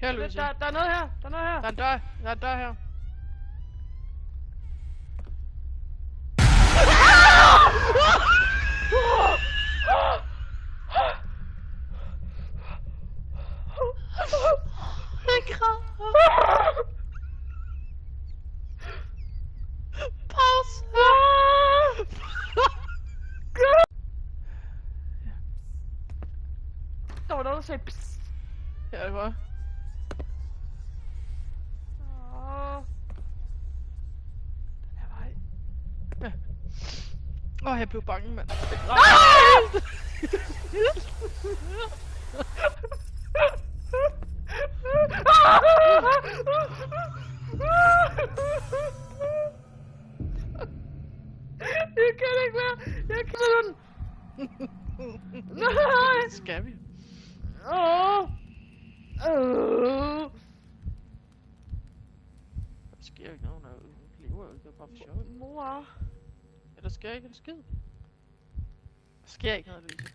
Her, Louise. Der er noget her. Der er noget her. Der er en dør. Der er en dør her. Jeg græder. Pause. Der var noget, der sagde psst. Her er det bare. Den her vej. Åh, jeg blev bange, mand. Jeg kan ikke mere. Jeg kan den. Nej. Skal vi? Der sker ikke noget, når jeg lever. Det er bare for sjovt. Mor. Ja, der sker ikke en skid. Der sker ikke noget, Louise.